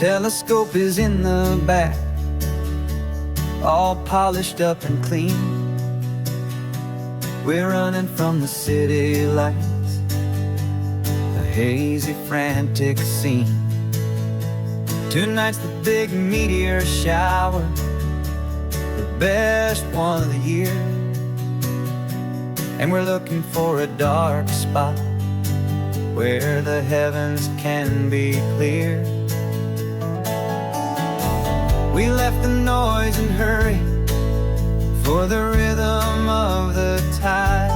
Telescope is in the back, all polished up and clean. We're running from the city lights, a hazy, frantic scene. Tonight's the big meteor shower, the best one of the year. And we're looking for a dark spot where the heavens can be clear. We left the noise and hurry for the rhythm of the tide,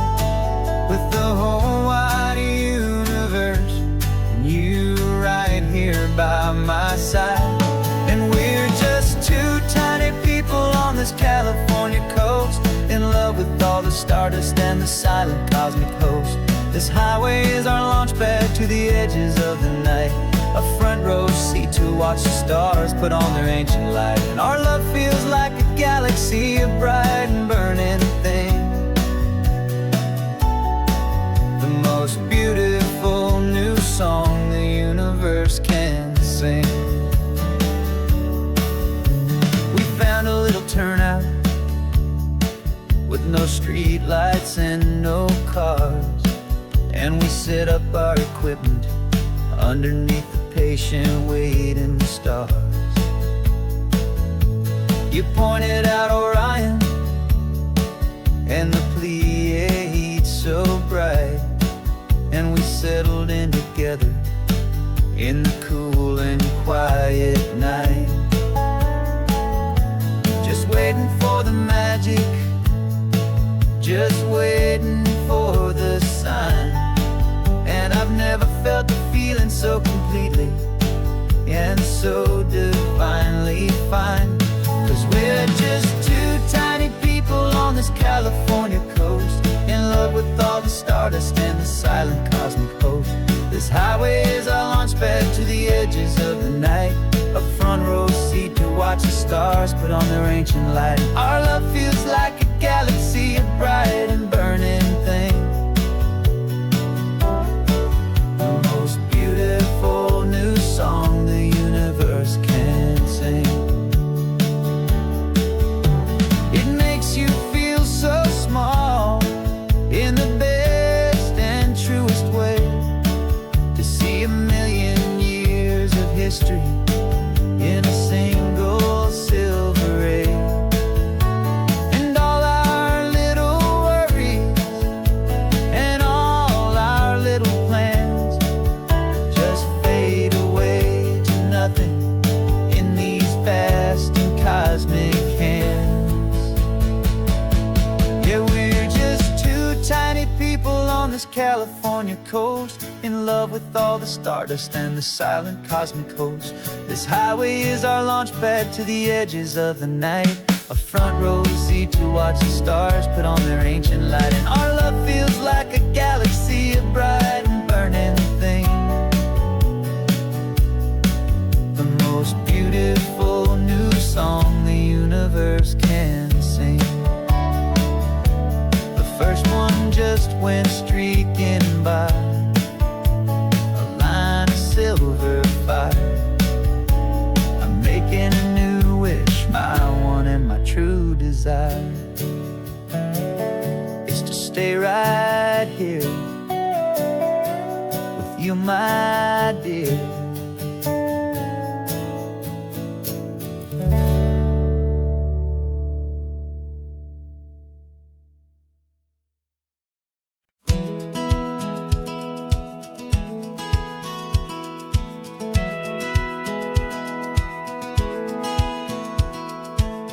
with the whole wide universe and you right here by my side. And we're just two tiny people on this California coast, in love with all the stardust and the silent cosmic host. This highway is our launch pad to the edges of the night, a front row seat to watch the stars put on their ancient light. And our love feels like a galaxy, a bright and burning thing, the most beautiful new song the universe can sing. We found a little turnout with no street lights and no cars, and we set up our equipment underneath the patient waiting stars. You pointed out Orion and the Pleiades so bright, and we settled in together in the cool and quiet night, just waiting for the magic, just waiting for the sign. And I've never felt the feeling so completely and so divinely fine. 'Cause we're just two tiny people on this California coast, in love with all the stardust and the silent cosmic host. This highway is our launch pad to the edges of the night, a front row seat to watch the stars put on their ancient light. Our love feels like a galaxy, a bright and burning thing, the most beautiful new song the universe can sing. It makes you feel so small in the best and truest way, to see a million years of history in a single silver ray. And all our little worries and all our little plans just fade away to nothing in these vast and cosmic hands. Yeah, we're just two tiny people on this California coast, in love with all the stardust and the silent cosmic host. This highway is our launch pad to the edges of the night, a front row seat to watch the stars put on their ancient light. And our love feels like a galaxy, a bright and burning thing, the most beautiful new song the universe can sing. The first one just went streaking by, a line of silver fire. I'm making a new wish, my one and my true desire is to stay right here with you, my dear.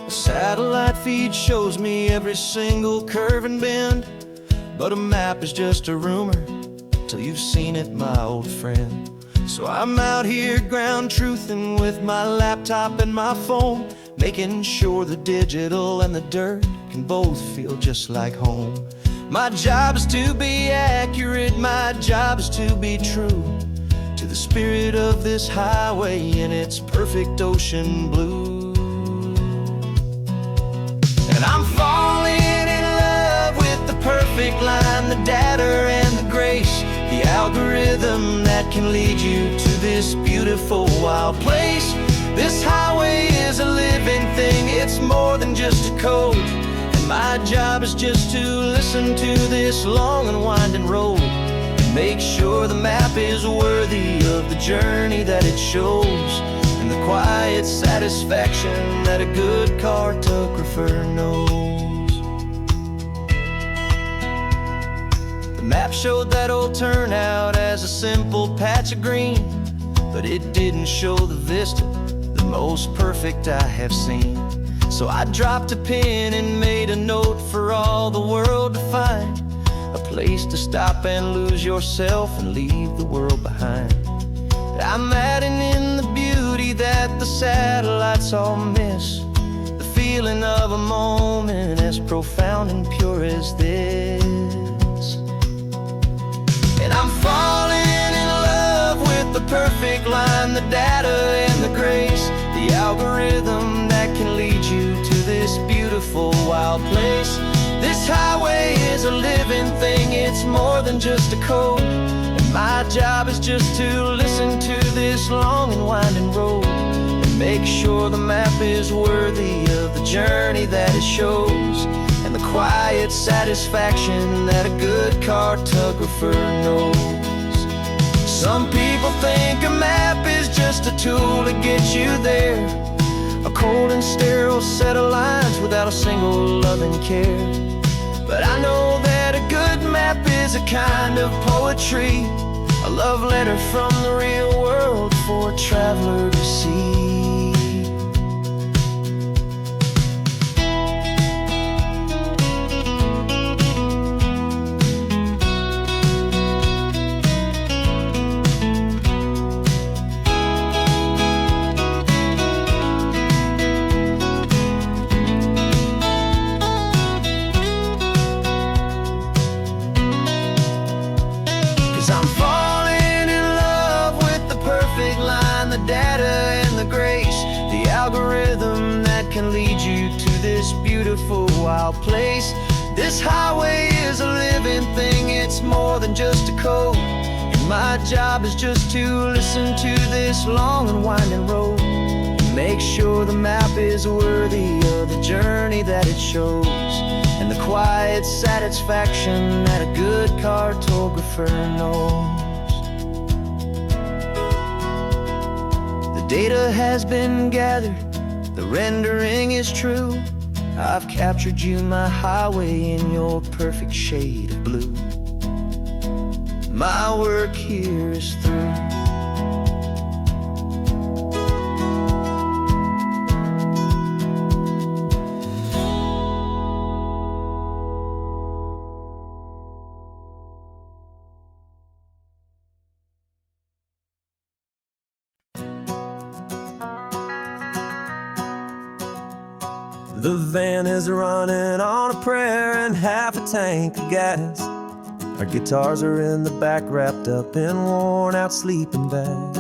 Satellite feed shows me every single curve and bend, but a map is just a rumor till you've seen it, my old friend. So I'm out here ground truthing with my laptop and my phone, making sure the digital and the dirt can both feel just like home. My job is to be accurate, my job is to be true to the spirit of this highway in its perfect ocean blue. And I'm falling in love with the perfect line, the data and the grace, the algorithm that can lead you to this beautiful wild place. This highway is a living thing, it's more than just a code. And my job is just to listen to this long and winding road, and make sure the map is worthy of the journey that it shows, and the quiet satisfaction that a good cartographer knows. The map showed that old turnout as a simple patch of green, but it didn't show the vista, the most perfect I have seen. So I dropped a pin and made a note for all the world to find, a place to stop and lose yourself and leave the world behind. I'm adding in the beauty that the satellites all miss, the feeling of a moment as profound and pure as this. And I'm falling in love with the perfect line, the data and the grace, the algorithm that can lead you to this beautiful wild place. This highway is a living thing, it's more than just a code. And my job is just to listen to this long and winding road, and make sure the map is worthy of the journey that it shows, and the quiet satisfaction that a good cartographer knows. Some people think a map is just a tool to get you there, a cold and sterile set of lines without a single loving care. But I know that a good map is a kind of poetry, a love letter from the real world for a traveler to see. 'Cause I'm falling in love with the perfect line, the data and the grace, the algorithm that can lead you to this beautiful wild place. This highway is a living thing, it's more than just a code. And my job is just to listen to this long and winding road, and make sure the map is worthy of the journey that it shows, and the quiet satisfaction that a good cartographer knows. The data has been gathered, the rendering is true. I've captured you, my highway, in your perfect shade of blue. My work here is through. The van is running on a prayer and half a tank of gas. Our guitars are in the back, wrapped up in worn-out sleeping bags.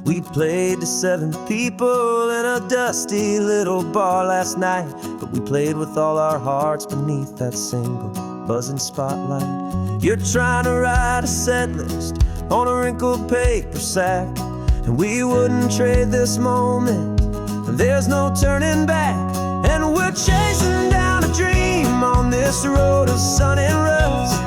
We played to 7 people in a dusty little bar last night, but we played with all our hearts beneath that single buzzing spotlight. You're trying to write a set list on a wrinkled paper sack, and we wouldn't trade this moment. There's no turning back. And we're chasing down a dream on this road of sun and rust,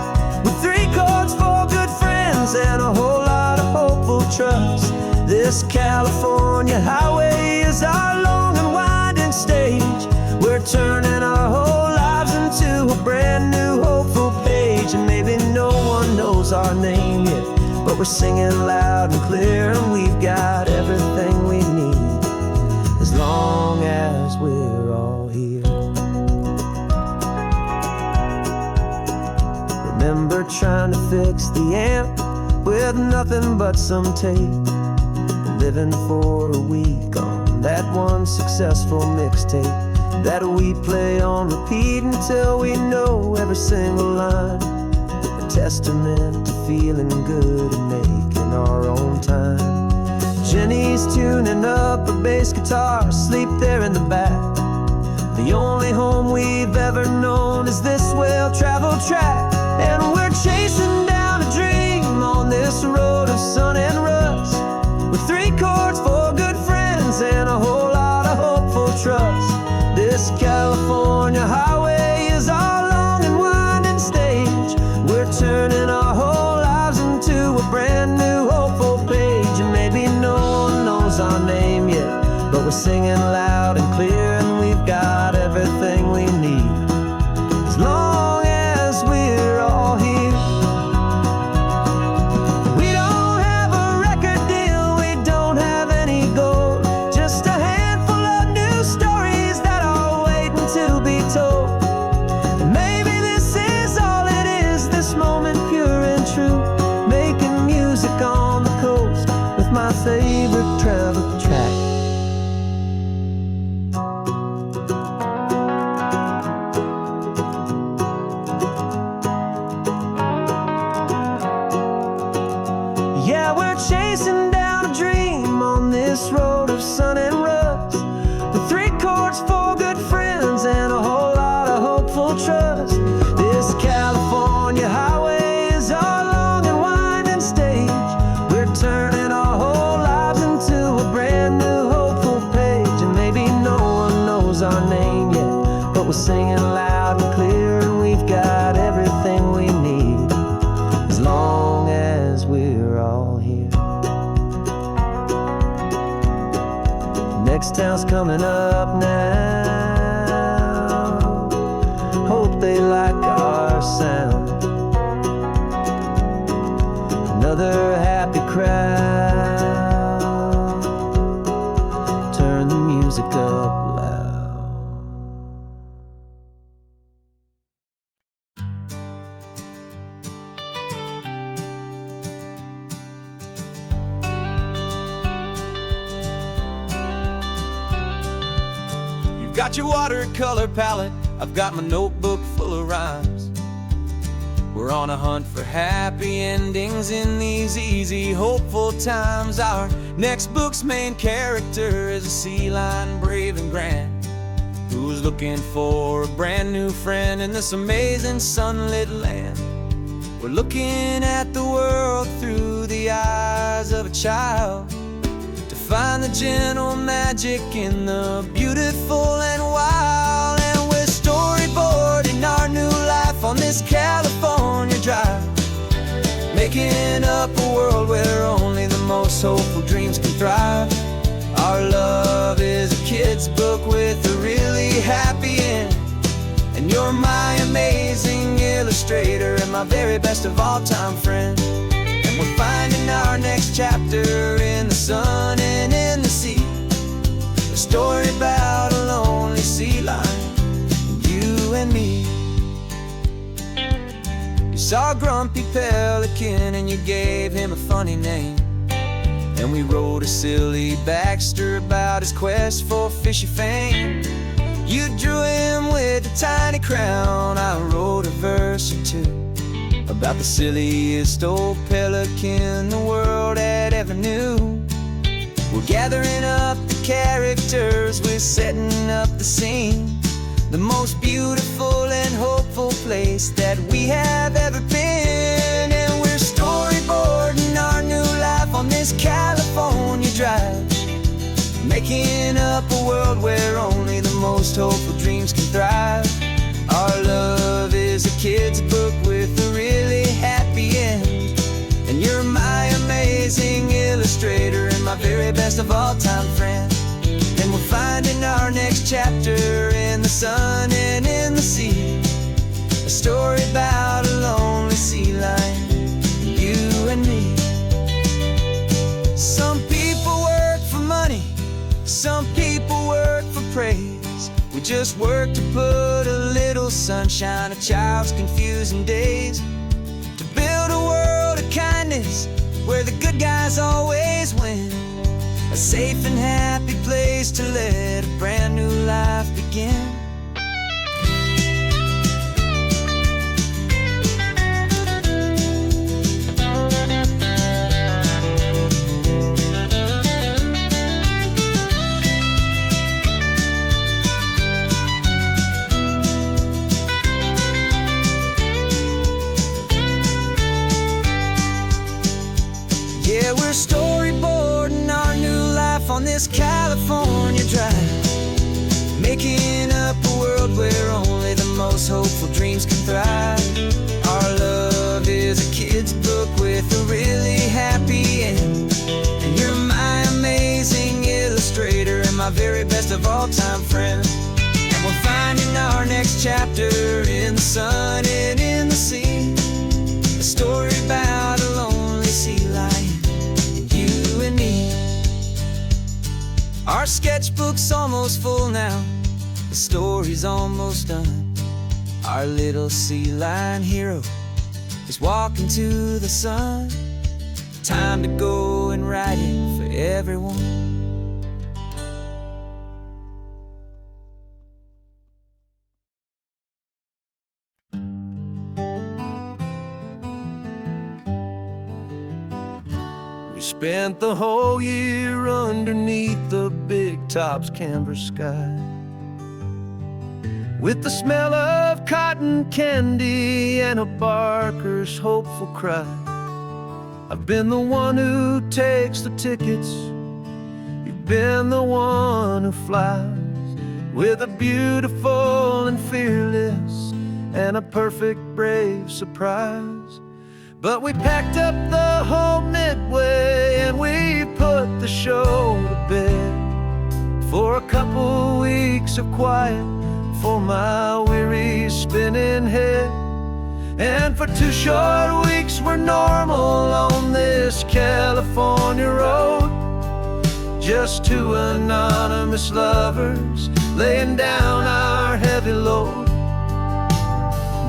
with 3 chords, 4 good friends, and a whole lot of hopeful trust. This California highway is our long and winding stage. We're turning our whole lives into a brand new hopeful page. And maybe no one knows our name yet, but we're singing loud and clear, and we've got everything we need, as long as we're all here. Remember trying to fix the amp with nothing but some tape, living for a week on that one successful mixtape that we play on repeat until we know every single line, a testament to feeling good and making our own time. Jenny's tuning up her bass guitar, asleep there in the back. The only home we've ever known is this well-traveled track. And we're chasing down a dream on this road of sun and rust, with This California highway is our long and winding stage. We're turning our whole lives into a brand new hopeful page. And maybe no one knows our name yet, but we're singing loud and clear, and we've got everything we need, as long as we're all here. We don't have a record deal, we don't have any gold, just a handful of new stories that are waiting to be told. And maybe this is all it is, this moment pure and true, making music on the coast with my favorite travel track. Yeah, we're chasing down a dream on this road of sun and rust, with 3 chords, 4 good friends, and a whole lot of hopeful trust. This California highway is our long and winding stage. We're turning our whole lives into a brand new hopeful page. And maybe no one knows our name yet, but we're singing loud and clear, and we've got everything we need, as long as we're all here. Next town's coming up now, hope they like our sound. Another happy crowd, turn the music up loud. You've got your watercolor palette, I've got my notebook full of rhymes. We're on a hunt for happy endings in these easy, hopeful times. Our next book's main character is a sea lion, brave and grand, who's looking for a brand new friend in this amazing sunlit land. We're looking at the world through the eyes of a child, to find the gentle magic in the beautiful and wild. And we're storyboarding our new life on this California drive, making up a world where only the most hopeful dreams can thrive. Our love is a kid's book with a really happy end, and you're my amazing illustrator and my very best of all time friend. And we're finding our next chapter in the sun and in the sea, a story about a lonely sea lion, you and me. You saw a grumpy pelican and you gave him a funny name, and we wrote a silly Baxter about his quest for fishy fame. You drew him with a tiny crown, I wrote a verse or two about the silliest old pelican the world had ever knew. We're gathering up the characters, we're setting up the scene, the most beautiful and hopeful place that we have ever been. And we're storyboarding our new life on this California drive, making up a world where only the most hopeful dreams can thrive. Our love is a kid's book with a really happy end, and you're my amazing illustrator and my very best of all time friend. And we're finding our next chapter in the sun and in the sea, a story about a lonely sea lion, you and me. Some people work for money, some people work for praise. We just work to put a little sunshine in a child's confusing days, to build a world of kindness where the good guys always win, a safe and happy place to let a brand new life begin. Yeah, we're storyboarding our new life on this California drive, making up a world where only the most hopeful dreams can thrive. Our love is a kid's book with a really happy end, and you're my amazing illustrator and my very best of all-time friend. And we're finding our next chapter in the sun and in the sea, a story about a lonely sea lion and you and me. Our sketchbook's almost full now, the story's almost done. Our little sea lion hero is walking to the sun. Time to go and write it for everyone. We spent the whole year underneath the big top's canvas sky, with the smell of cotton candy and a barker's hopeful cry. I've been the one who takes the tickets, you've been the one who flies, with a beautiful and fearless and a perfect brave surprise. But we packed up the whole Midway and we put the show to bed for a couple weeks of quiet for my weary spinning head. And for 2 short weeks we're normal on this California road, just 2 anonymous lovers laying down our heavy load.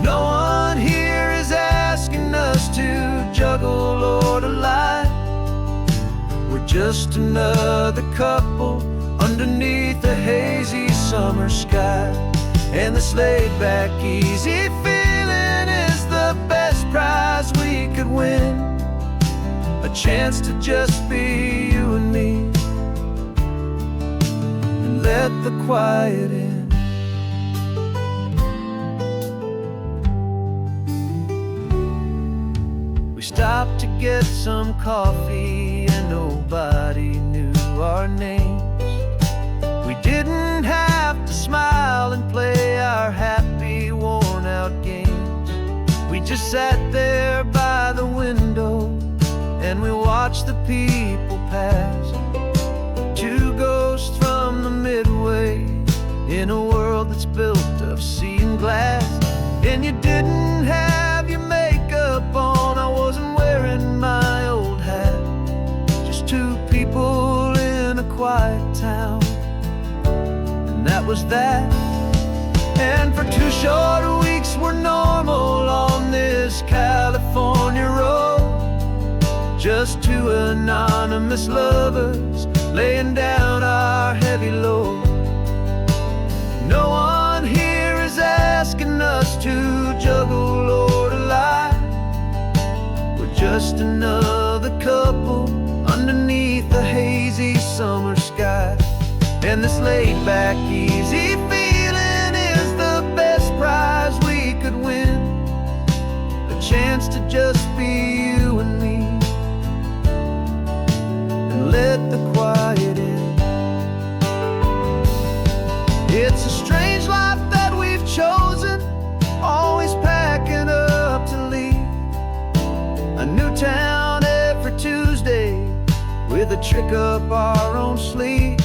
No one here is asking us to juggle or to lie. We're just another couple underneath a hazy summer sky. And this laid-back, easy feeling is the best prize we could win, a chance to just be you and me, and let the quiet in. We stopped to get some coffee and nobody knew our names. We didn't have to smile and play our happy, worn-out games. We just sat there by the window and we watched the people pass, 2 ghosts from the Midway in a world that's built of sea and glass. And you didn't have your makeup on, I wasn't wearing my old hat, just 2 people in a quiet town, and that was that. And for 2 short weeks we're normal on this California road, just 2 anonymous lovers laying down our heavy load. No one here is asking us to juggle or to lie. We're just another couple underneath the hazy summer sky. And this laid-back, easy feeling is the best prize we could win, a chance to just be you and me, and let the quiet in. It's a strange life that we've chosen, always packing up to leave a new town every Tuesday with a trick up our own sleeve.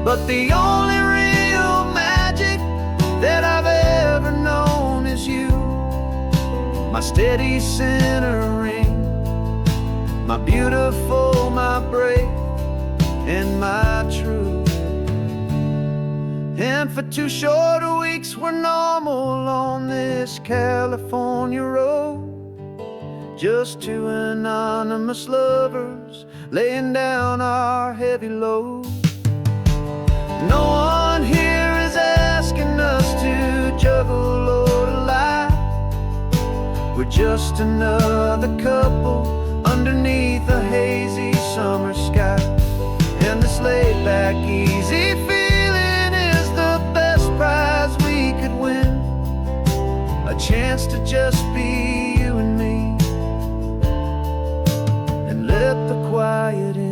But the only real magic that I've ever known is you, my steady centering, my beautiful, my brave, and my true. And for 2 short weeks we're normal on this California road, just 2 anonymous lovers laying down our heavy load. No one here is asking us to juggle or to lie. We're just another couple underneath a hazy summer sky. And this laid-back, easy feeling is the best prize we could win, a chance to just be you and me, and let the quiet in.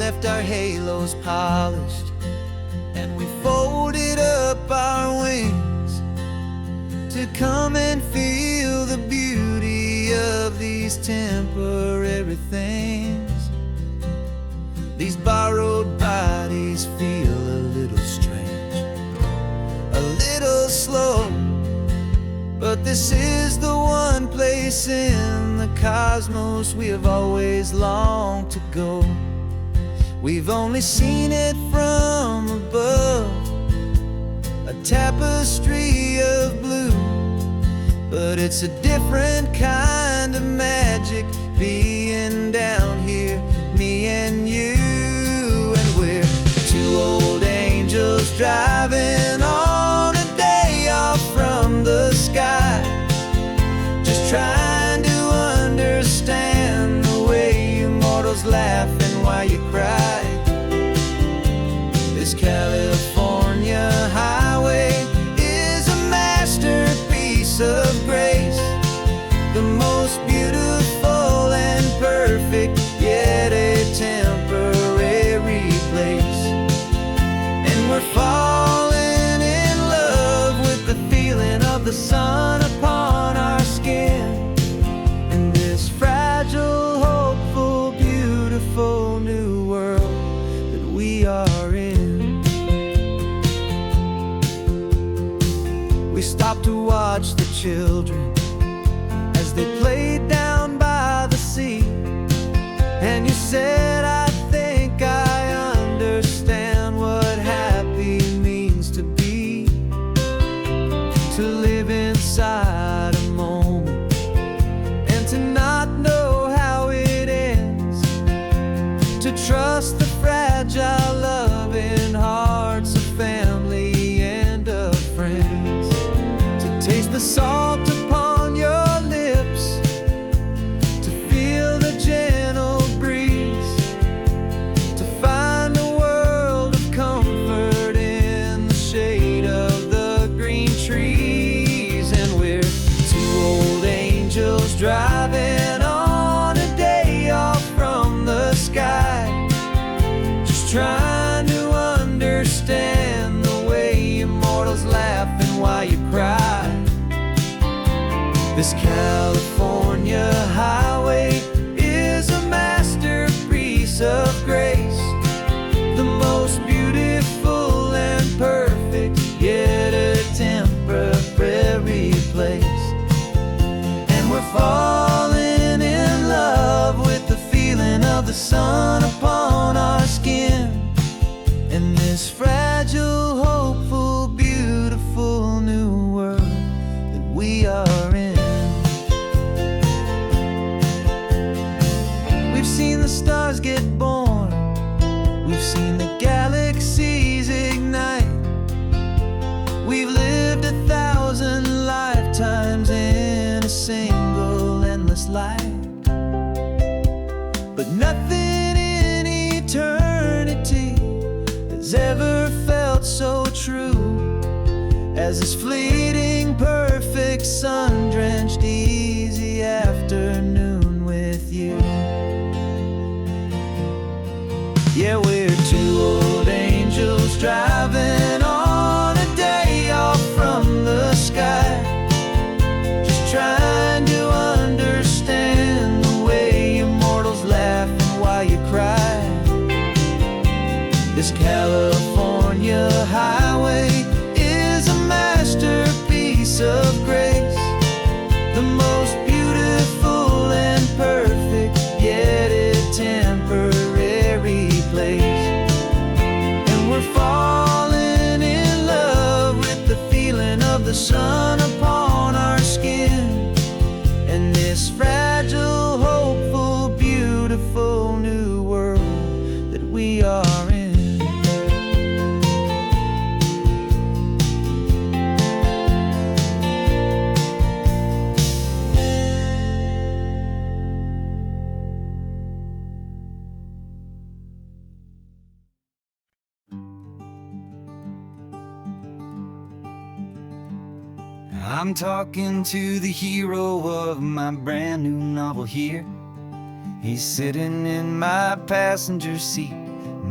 left our halos polished, and we folded up our wings to come and feel the beauty of these temporary things. These borrowed bodies feel a little strange, a little slow, but this is the one place in the cosmos we have always longed to go. We've only seen it from above, a tapestry of blue, but it's a different kind of magic being down here, me and you. And we're two old angels driving on a day off from the sky, just trying to understand the way you mortals laugh and why you cry. This California highway is a masterpiece of grace, the most beautiful and perfect, yet a temporary place. And we're falling in love with the feeling of the sun upon our skin, in this fragile, hopeful, beautiful new world that we are in. We stopped to watch the children as they played down by the sea, and you said, I think I understand what happy means to be, to live inside a moment and to not know how it ends, to trust the fragile loving hearts of family and of friends, to taste the salt upon your lips, to feel the gentle breeze, to find a world of comfort in the shade of the green trees. And we're two old angels driving on a day off from the sky, just trying to understand the way immortals laugh and why you cry. This California highway is a masterpiece of grace, the most beautiful and perfect, yet a temporary place. And we're falling in love with the feeling of the sun upon our skin, in this fragile, hopeful, beautiful new world that we are in. We've seen the stars get born, we've seen the galaxies ignite, we've lived 1,000 lifetimes in a single endless life, but nothing in eternity has ever felt so true as this fleeting, perfect, sun-drenched, easy afternoon with you. Yeah, we're two old angels driving on a day off from the sky, just trying to understand the way immortals laugh and why you cry. This California highway is a masterpiece of grace, the most beautiful and perfect, yet a temporary place. And we're falling in love with the feeling of the sun upon our skin, and this fragile, hopeful, beautiful new world that we are in. I'm talking to the hero of my brand new novel here. He's sitting in my passenger seat,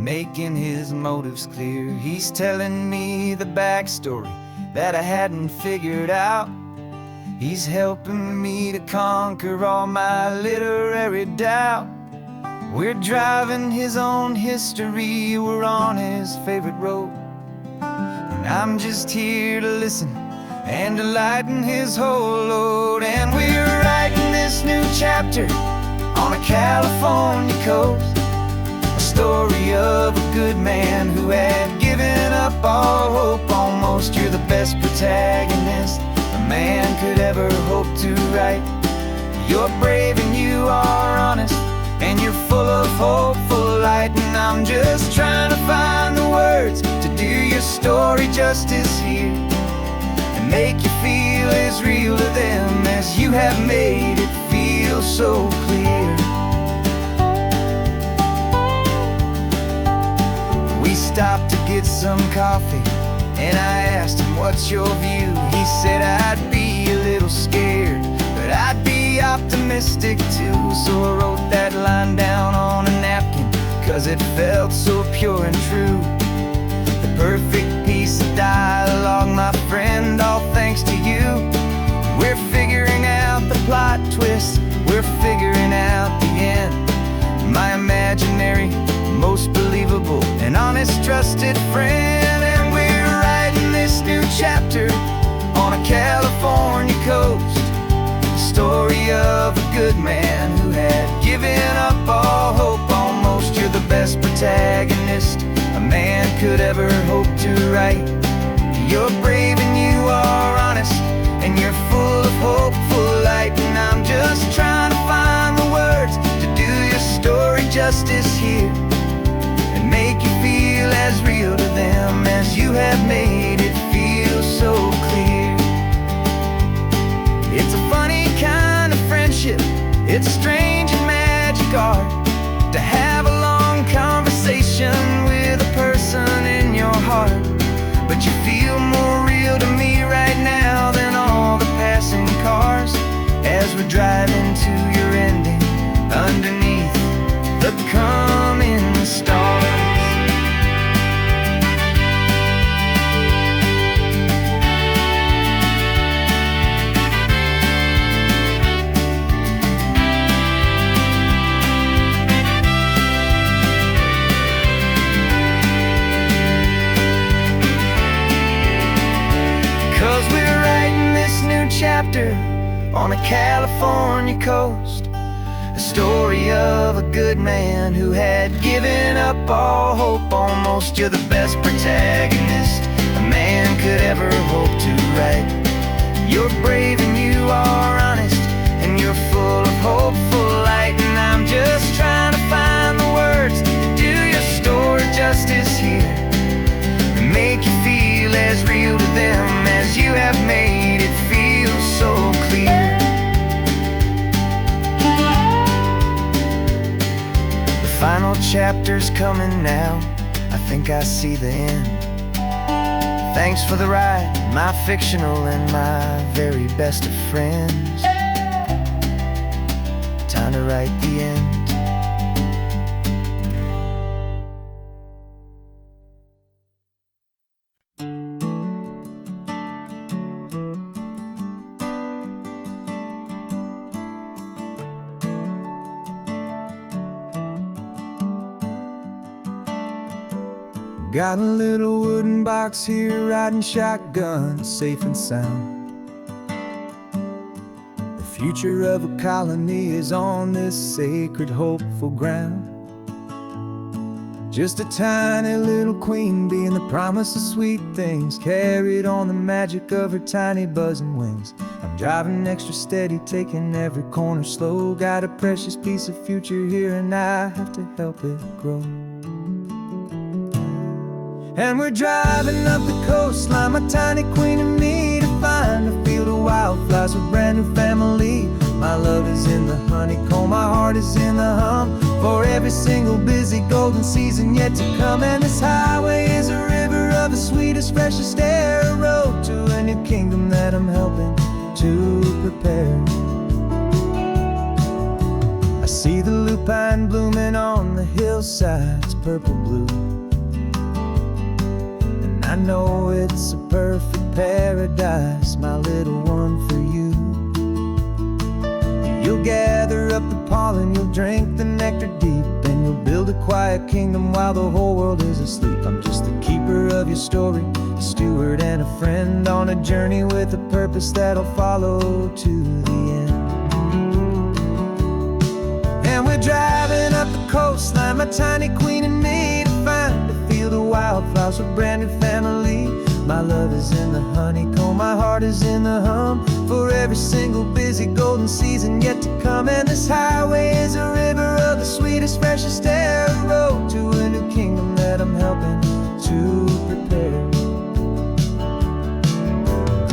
making his motives clear. He's telling me the backstory that I hadn't figured out. He's helping me to conquer all my literary doubt. We're driving his own history, we're on his favorite road, and I'm just here to listen and to lighten his whole load. And we're writing this new chapter on a California coast, a story of a good man who had given up all hope almost. You're the best protagonist a man could ever hope to write. You're brave and you are honest, and you're full of hopeful light. And I'm just trying to find the words to do your story justice here, and make you feel as real to them as you have made it feel so clear. We stopped to get some coffee, and I asked him, what's your view? He said, I'd be a little scared, but I'd be optimistic too. So I wrote that line down on a napkin, 'cause it felt so pure and true. The perfect piece of dialogue, my friend, all thanks to you. We're figuring out the plot twist, we're figuring out the end. My imaginary, most believable and honest trusted friend. And we're writing this new chapter on a California coast, the story of a good man who had given up all hope almost. You're the best protagonist a man could ever hope to write. You're brave and you are honest, and you're full of hopeful light. And I'm just trying to find the words to do your story justice here, and make you feel as real to them as you have made it feel so clear. It's a funny kind of friendship, it's strange and magic art to have a long conversation with a person in your heart. But you feel more real to me right now than all the passing cars, as we're driving to your ending underneath the coming stars. 'Cause we're writing this new chapter on a California coast, a story of a good man who had given up all hope almost. You're the best protagonist a man could ever hope to write. You're brave and you are honest, and you're full of hopeful light. And I'm just trying to find the words to do your story justice here, and make you feel as real to them as you have made it feel so clear. The final chapter's coming now, I think I see the end. Thanks for the ride, my fictional and my very best of friends. Time to write the end. Got a little wooden box here, riding shotgun, safe and sound. The future of a colony is on this sacred, hopeful ground. Just a tiny little queen bee and the promise of sweet things, carried on the magic of her tiny buzzing wings. I'm driving extra steady, taking every corner slow. Got a precious piece of future here and I have to help it grow. And we're driving up the coastline, my tiny queen and me, to find a field of wildflowers, a brand new family. My love is in the honeycomb, my heart is in the hum, for every single busy golden season yet to come. And this highway is a river of the sweetest, freshest air, a road to a new kingdom that I'm helping to prepare. I see the lupine blooming on the hillside, hillsides purple blue. And I know it's a perfect paradise, my little one, for you. You'll gather up the pollen, you'll drink the nectar deep, and you'll build a quiet kingdom while the whole world is asleep. I'm just the keeper of your story, a steward and a friend, on a journey with a purpose that'll follow to the end. And we're driving up the coastline, my tiny queen and me, to find a field of wildflowers, a brand new family. My love is in the honeycomb, my heart is in the hum, for every single busy golden season yet to come. And this highway is a river of the sweetest, freshest air, a road to a new kingdom that I'm helping to prepare.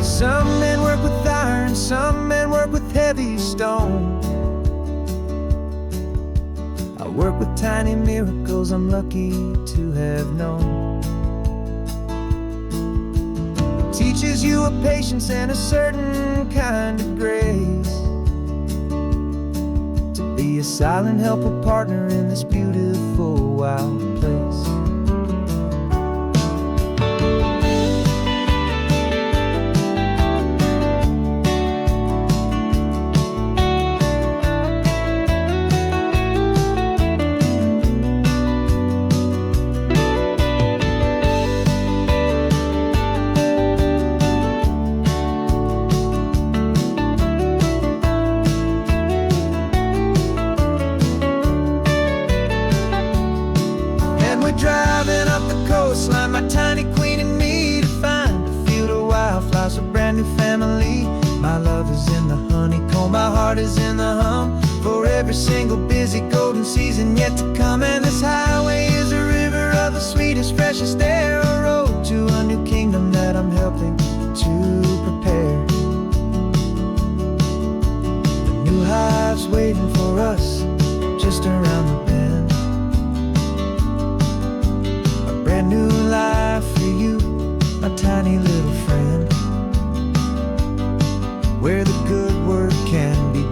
Some men work with iron, some men work with heavy stone. I work with tiny miracles I'm lucky to have known. Teaches you a patience and a certain kind of grace, to be a silent, helpful partner in this beautiful, wild place. Driving up the coastline, my tiny queen and me, to find a field of wildflowers, a brand new family. My love is in the honeycomb, my heart is in the hum, for every single busy golden season yet to come. And this highway is a river of the sweetest, freshest air, a road to a new kingdom that I'm helping to prepare. The new hive's waiting for us just around the bend. New life for you, my tiny little friend, where the good work can begin.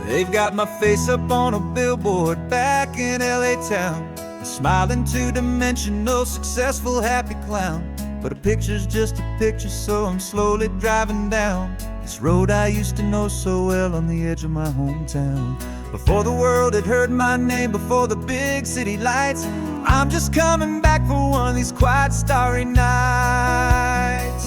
They've got my face up on a billboard back in LA town, a smiling, two-dimensional, successful, happy clown. But a picture's just a picture, so I'm slowly driving down this road I used to know so well on the edge of my hometown. Before the world had heard my name, before the big city lights, I'm just coming back for one of these quiet, starry nights.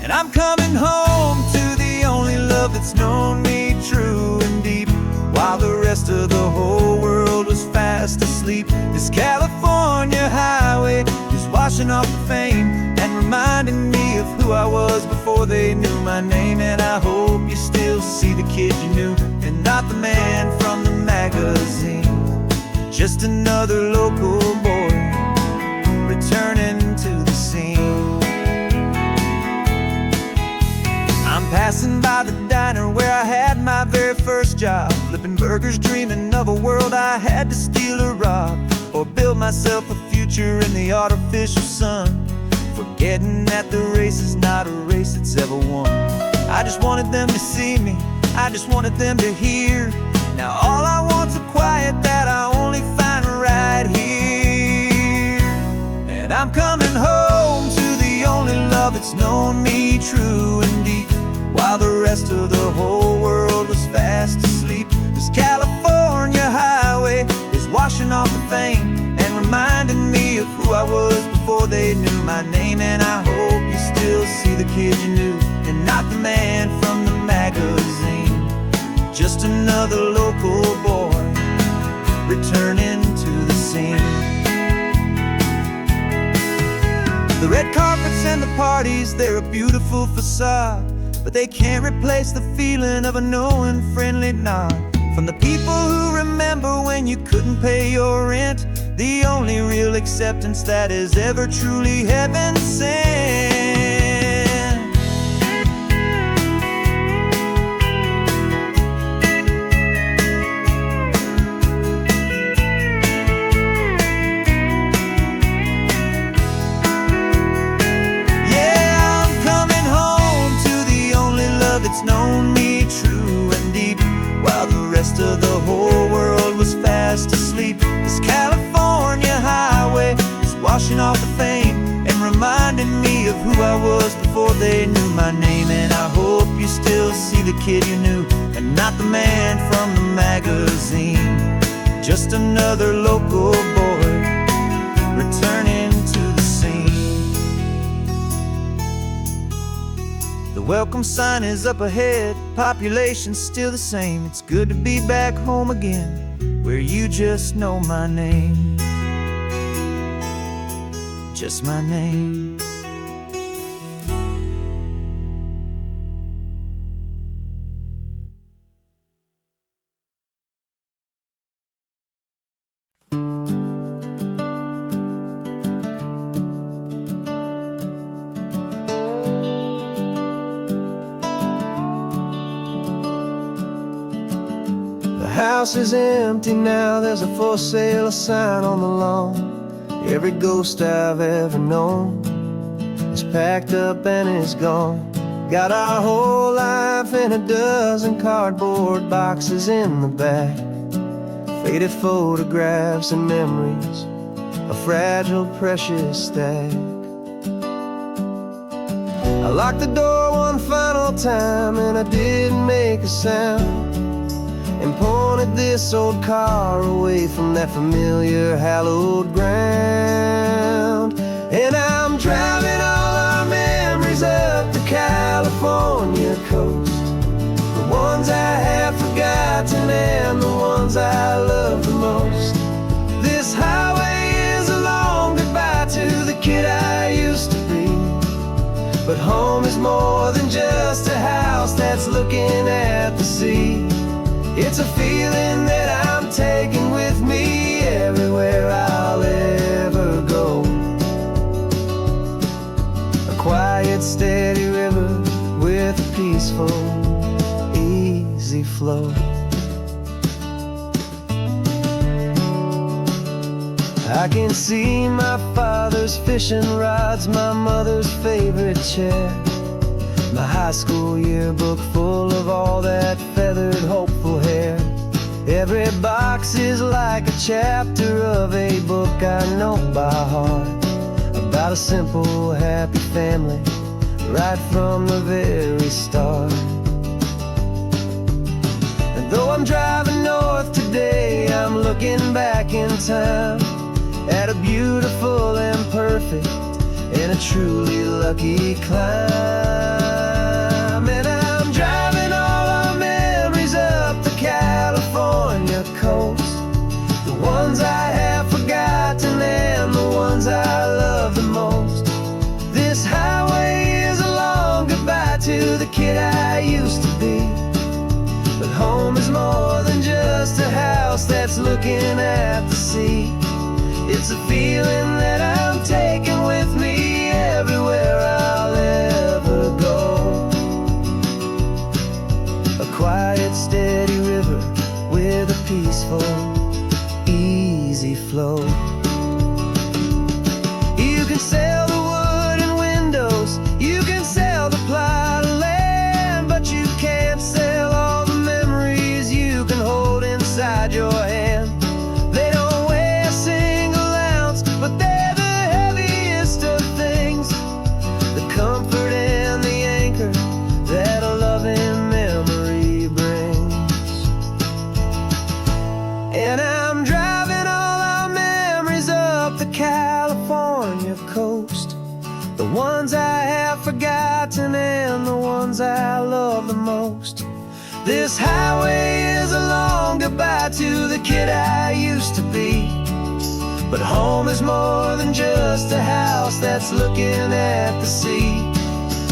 And I'm coming home to the only love that's known me true and deep, while the rest of the whole world was fast asleep. This California highway is washing off the fame and reminding me of who I was before they knew my name. And I hope you still see the kid you knew, and not the man from the magazine. Just another local boy returning to the scene. I'm passing by the diner where I had my very first job, flipping burgers, dreaming of a world I had to steal or rob, or build myself a future in the artificial sun, forgetting that the race is not a race that's ever won. I just wanted them to see me, I just wanted them to hear. Now all I want's a quiet that I only find right here. And I'm coming home to the only love that's known me true and deep, while the rest of the whole world was fast asleep. This California highway is washing off the fame and reminding me of who I was before they knew my name. And I hope you still see the kid you knew, and not the man from the magazine. Just another local boy returning to the scene. The red carpets and the parties, they're a beautiful facade, but they can't replace the feeling of a knowing, friendly nod from the people who remember when you couldn't pay your rent, the only real acceptance that is ever truly heaven sent. Yeah, I'm coming home to the only love that's known me true and deep, while the rest of the whole world was fast asleep. This California highway is washing off the fame and reminding me of who I was before they knew my name. And I hope you still see the kid you knew, and not the man from the magazine. Just another local boy returning to the scene. The welcome sign is up ahead, population's still the same. It's good to be back home again, where you just know my name. Just my name. The house is empty now, there's a for sale sign on the lawn. Every ghost I've ever known is packed up and is gone. Got our whole life in a dozen cardboard boxes in the back. Faded photographs and memories, a fragile, precious stack. I locked the door one final time and I didn't make a sound, and pointed this old car away from that familiar hallowed ground. And I'm driving all our memories up the California coast, the ones I have forgotten and the ones I love the most. This highway is a long goodbye to the kid I used to be, but home is more than just a house that's looking at the sea. It's a feeling that I'm taking with me everywhere I'll ever go. A quiet, steady river with a peaceful, easy flow. I can see my father's fishing rods, my mother's favorite chair, my high school yearbook full of all that feathered, hopeful hair. Every box is like a chapter of a book I know by heart, about a simple, happy family right from the very start. And though I'm driving north today, I'm looking back in time at a beautiful and perfect and a truly lucky climb. And I'm driving all our memories up the California coast, the ones I have forgotten and the ones I love the most. This highway is a long goodbye to the kid I used to be, but home is more than just a house that's looking at the sea. It's a feeling that I'm taking with me everywhere I'll ever go. A quiet, steady river with a peaceful, easy flow. You can sell the wood and windows, you can sell the plot of land, but you can't sell all the memories you can hold inside your hand. They don't weigh a single ounce, but they're the heaviest of things, the comfort and the anchor that a loving memory brings. And I'm driving all our memories up the California coast, the ones I have forgotten and the ones I love the most. This highway is a long goodbye to the kid I used to be, but home is more than just a house that's looking at the sea.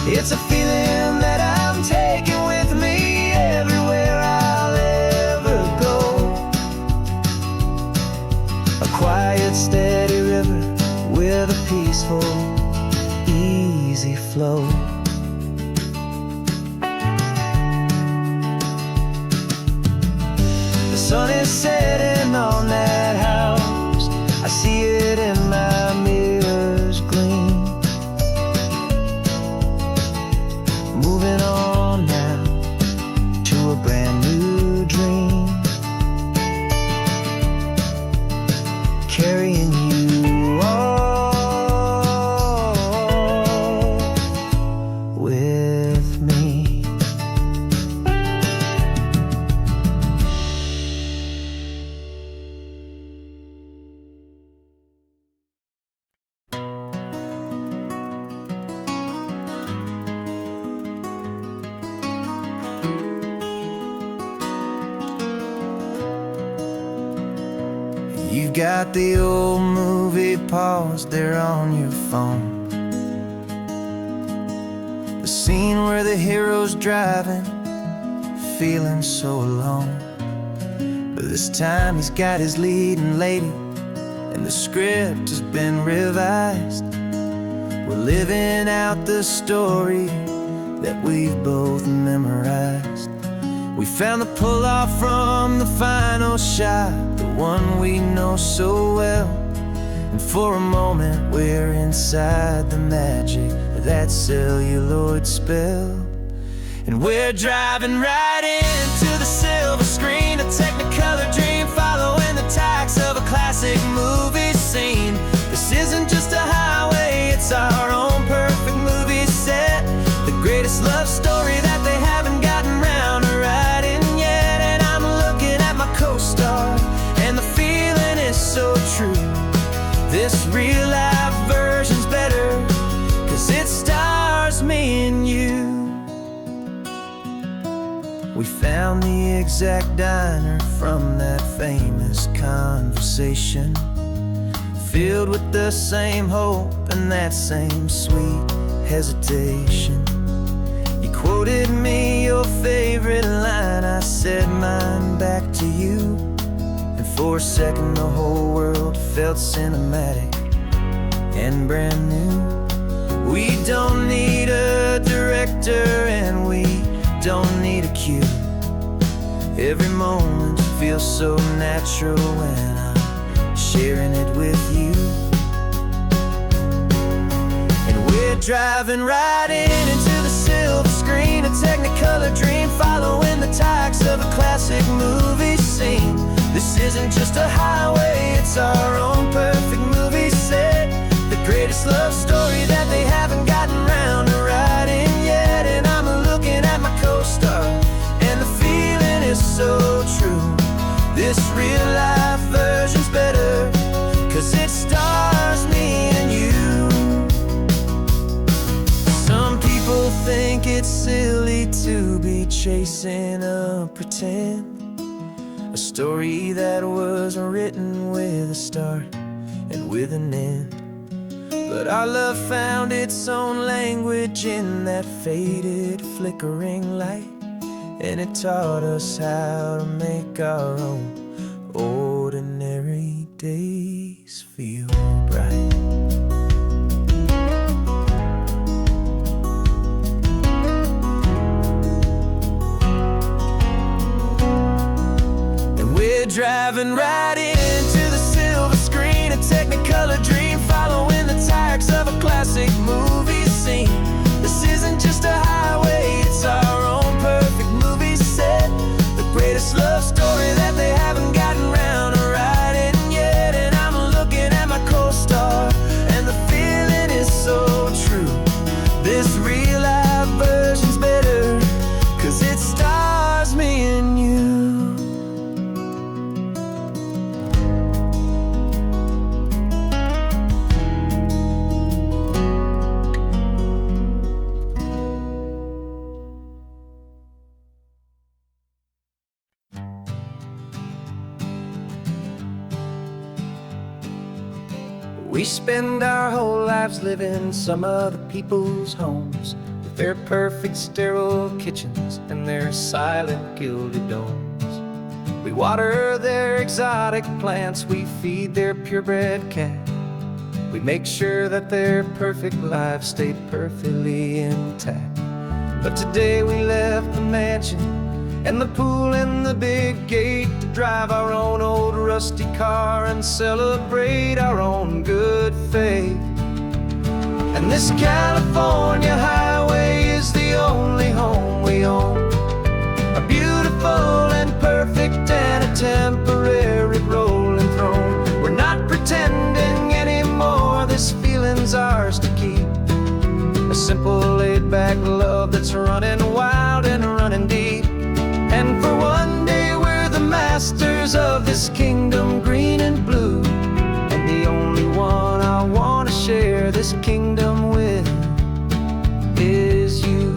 It's a feeling that I'm taking with me everywhere I'll ever go. A quiet, peaceful, easy flow. The sun is setting on that house. I see it in my mirror's gleam. Moving on now to a brand new dream. Carrying you all with me. You've got the old movie paused there on your phone. The scene where the hero's driving, feeling so alone. But this time he's got his leading lady, and the script has been revised. We're living out the story that we've both memorized. We found the pull-off from the final shot, the one we know so well. And for a moment we're inside the magic of that celluloid spell. And we're driving right into the silver screen, a technicolor dream, following the tacks of a classic movie scene. This isn't just a highway, it's our own perfect movie set. The greatest love story that they haven't gotten round to writing yet. And I'm looking at my co-star, and the feeling is so true. This real life version's better, 'cause it stars me and you. We found the exact diner from that famous conversation, filled with the same hope and that same sweet hesitation. You quoted me your favorite line, I said mine back to you. And for a second the whole world felt cinematic and brand new. We don't need a director and we don't need a cue. Every moment feels so natural when I'm sharing it with you. And we're driving right into the silver screen, a technicolor dream, following the tacks of a classic movie scene. This isn't just a highway, it's our own perfect movie set. The greatest love story that they haven't gotten round to writing yet. And I'm looking at my co-star, and the feeling is so true. This real life version's better, 'cause it stars me and you. Some people think it's silly to be chasing a pretend, a story that was written with a start and with an end. But our love found its own language in that faded, flickering light, and it taught us how to make our own ordinary days feel bright. And we're driving right into the silver screen, a technicolor dream, following the tacks of a classic movie scene. This isn't just a highway, it's our own perfect movie set. The greatest love story that they haven't gotten round to writing yet. And I'm looking at my co-star, and the feeling is so true. This real life version's better, 'cause it stars me and you. We spend our whole lives living some other people's homes, with their perfect sterile kitchens and their silent gilded domes. We water their exotic plants, we feed their purebred cat, We make sure that their perfect lives stayed perfectly intact. But today we left the mansion and the pool and the big gate to drive our own old rusty car and celebrate our own good faith. And this California highway is the only home we own, a beautiful and perfect and a temporary rolling throne. We're not pretending anymore, this feeling's ours to keep. A simple laid-back love that's running wild and running deep. And for one day we're the masters of this kingdom green and blue, and the only one I want to share this kingdom with is you.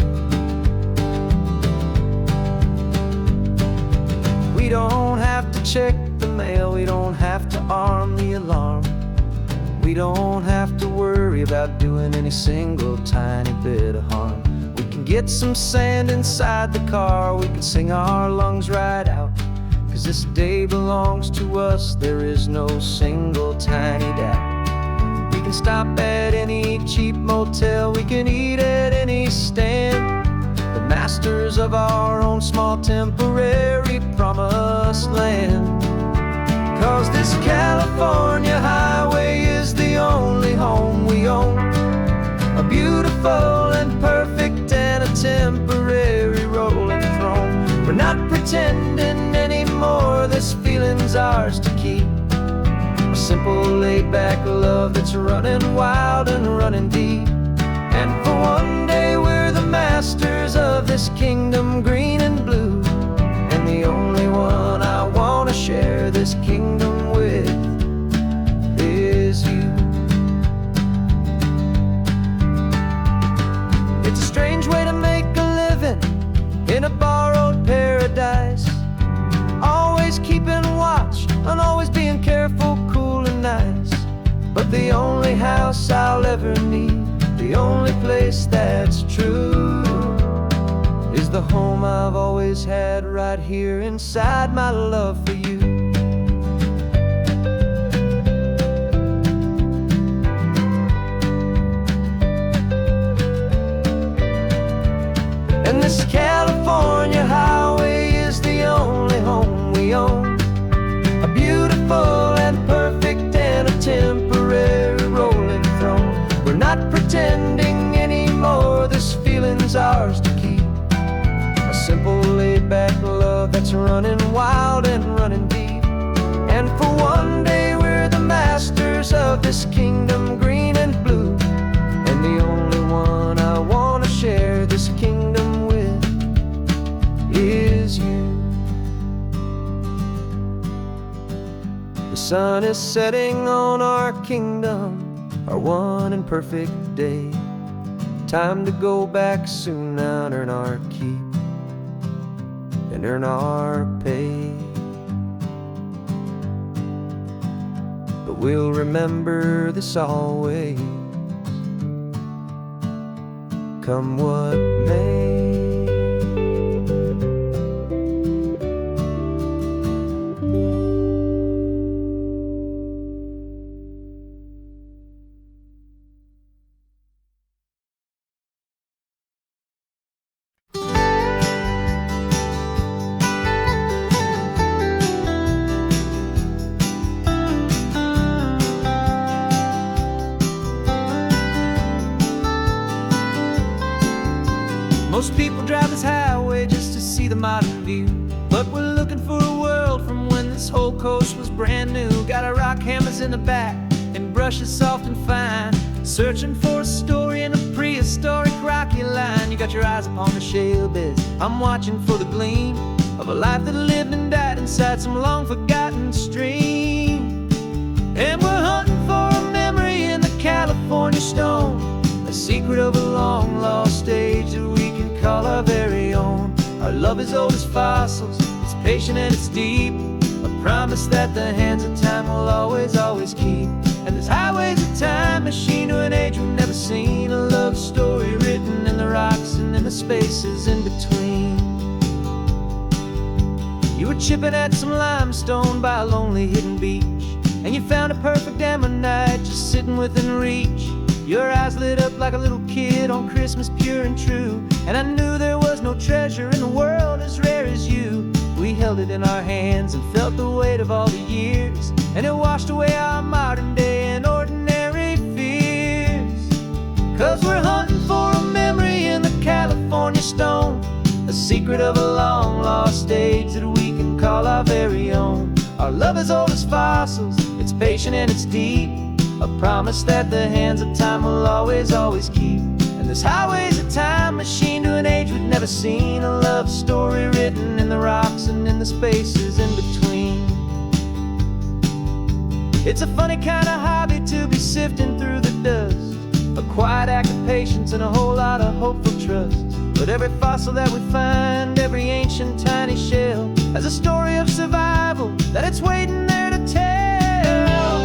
We don't have to check the mail, we don't have to arm the alarm, we don't have to worry about doing any single tiny bit of harm. We can get some sand inside the car, we can sing our lungs right out, 'cause this day belongs to us, there is no single tiny doubt. We can stop at any cheap motel, we can eat at any stand, the masters of our own small temporary promised land. 'Cause this California highway is the only home we own, a beautiful and perfect and a temporary rolling throne. We're not pretending anymore, this feeling's ours to keep. A simple laid-back love that's running wild and running deep. And for one day we're the masters of this kingdom green and blue, and the only one I want to share this kingdom with is you. It's a strange way to make a living in a borrowed paradise, always keeping watch and always being careful, cool and nice. But the only house I'll ever need, the only place that's true, is the home I've always had right here inside my love for you. And this California highway is the only home we own, a beautiful and perfect and a temporary rolling throne. We're not pretending anymore, this feeling's ours to keep. A simple laid-back love that's running wild and running deep. And for one day we're the masters of this kingdom green and blue, and the only one I want to share this kingdom with is you. The sun is setting on our kingdom, our one and perfect day. Time to go back soon now and earn our keep and earn our pay. But we'll remember this always, come what may. Most people drive this highway just to see the modern view, but we're looking for a world from when this whole coast was brand new. Got our rock hammers in the back and brushes soft and fine, searching for a story in a prehistoric rocky line. You got your eyes upon the shale beds, I'm watching for the gleam of a life that lived and died inside some long forgotten stream. And we're hunting for a memory in the California stone, a secret of a long lost age that we can call our very own. Our love is old as fossils, it's patient and it's deep, a promise that the hands of time will always, always keep. And this highway's a time machine to an age we've never seen, a love story written in the rocks and in the spaces in between. You were chipping at some limestone by a lonely hidden beach, and you found a perfect ammonite just sitting within reach. Your eyes lit up like a little kid on Christmas, pure and true. And I knew there was no treasure in the world as rare as you. We held it in our hands and felt the weight of all the years, and it washed away our modern day and ordinary fears. 'Cause we're hunting for a memory in the California stone, a secret of a long lost age that we can call our very own. Our love is old as fossils, it's patient and it's deep, a promise that the hands of time will always, always keep. And this highway's a time machine to an age we've never seen, a love story written in the rocks and in the spaces in between. It's a funny kind of hobby to be sifting through the dust, a quiet act of patience and a whole lot of hopeful trust. But every fossil that we find, every ancient tiny shell, has a story of survival that it's waiting there to tell.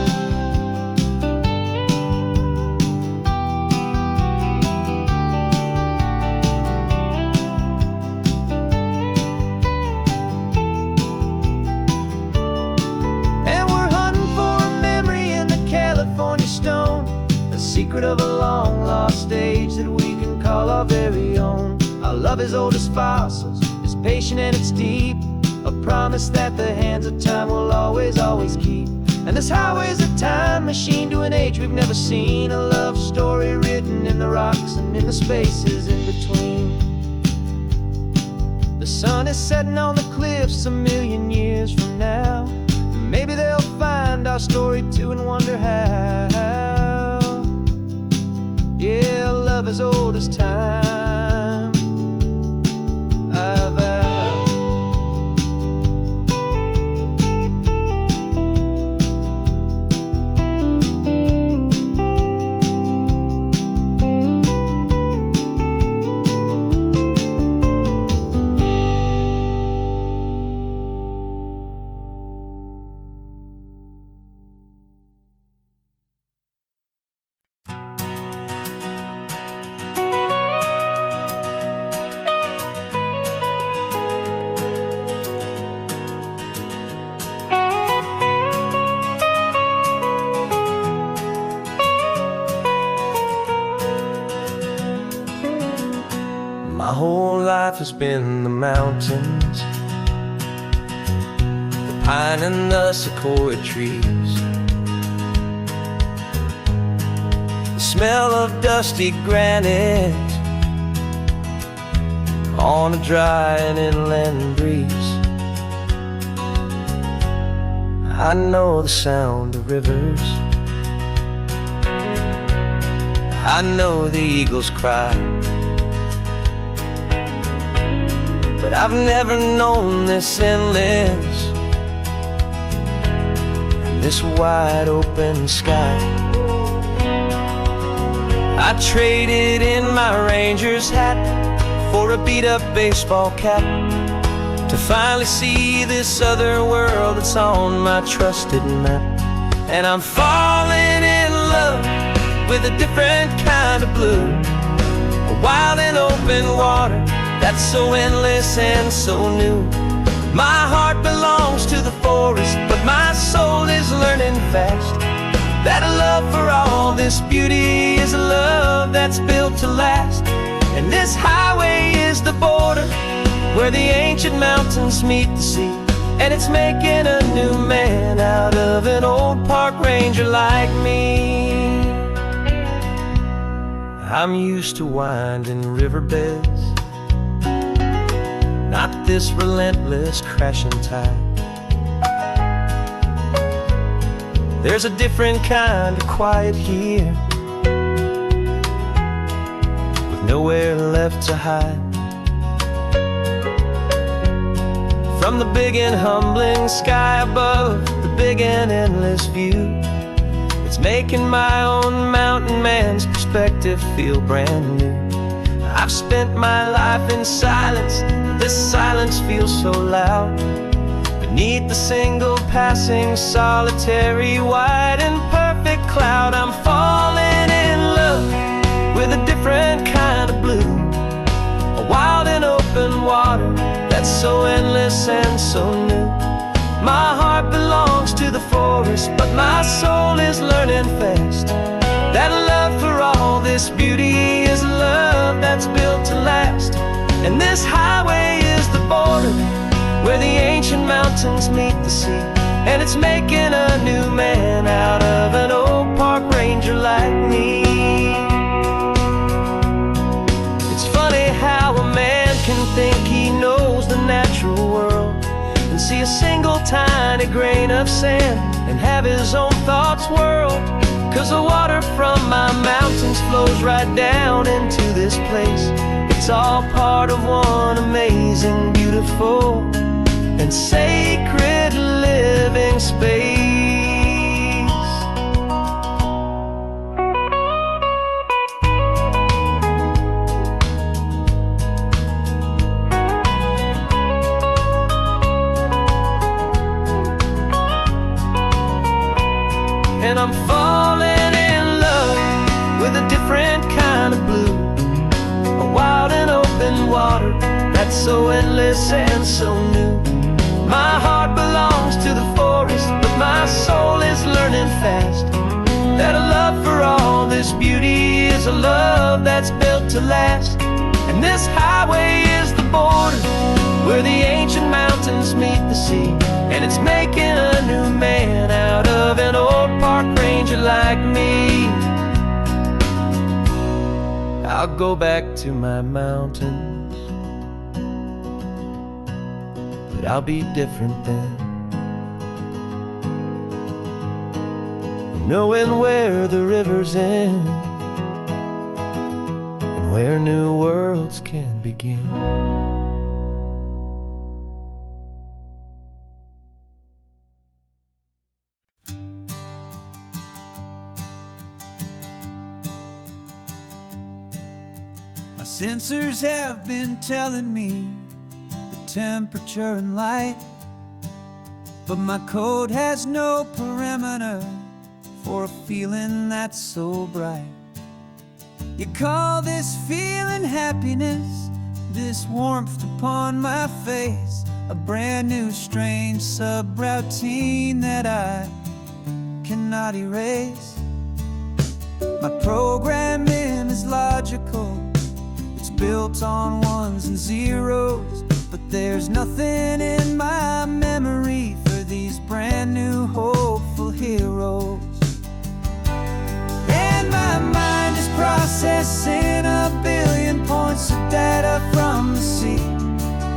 And we're hunting for a memory in the California stone, a secret of a long lost age that we can call our very own. Our love is old as fossils, it's patient and it's deep, a promise that the hands of time will always, always keep. And this highway's a time machine to an age we've never seen, a love story written in the rocks and in the spaces in between. The sun is setting on the cliffs a million years from now. Maybe they'll find our story too and wonder how. Yeah, love is old as time. My whole life has been the mountains, the pine and the sequoia trees, the smell of dusty granite on a dry and inland breeze. I know the sound of rivers, I know the eagles cry, but I've never known this endless and this wide open sky. I traded in my ranger's hat for a beat-up baseball cap to finally see this other world that's on my trusted map. And I'm falling in love with a different kind of blue, a wild and open water that's so endless and so new. My heart belongs to the forest, but my soul is learning fast that a love for all this beauty is a love that's built to last. And this highway is the border where the ancient mountains meet the sea, and it's making a new man out of an old park ranger like me. I'm used to winding riverbeds, not this relentless crashing tide. There's a different kind of quiet here, with nowhere left to hide. From the big and humbling sky above, the big and endless view, it's making my own mountain man's perspective feel brand new. I've spent my life in silence, this silence feels so loud. Beneath the single passing solitary white and perfect cloud, I'm falling in love with a different kind of blue, a wild and open water that's so endless and so new. My heart belongs to the forest, but my soul is learning fast that love for all this beauty is love that's built to last. And this highway is the border where the ancient mountains meet the sea, and it's making a new man out of an old park ranger like me. It's funny how a man can think he knows the natural world and see a single tiny grain of sand and have his own thoughts whirl. 'Cause the water from my mountains flows right down into this place. It's all part of one amazing, beautiful, and sacred living space. And I'm falling in love with a different kind of blue, a wild and open water that's so endless and so new. My heart belongs to the forest, but my soul is learning fast that a love for all this beauty is a love that's built to last. And this highway is the border where the ancient mountains meet the sea, and it's making a new man out of an old park ranger like me. I'll go back to my mountains, but I'll be different then, knowing where the rivers end and where new worlds can begin. My sensors have been telling me the temperature and light, but my code has no perimeter for a feeling that's so bright. You call this feeling happiness, this warmth upon my face, a brand new strange subroutine that I cannot erase. My programming is logical, it's built on ones and zeros, but there's nothing in my memory for these brand new hopeful heroes. And my mind is processing a billion points of data from the sea,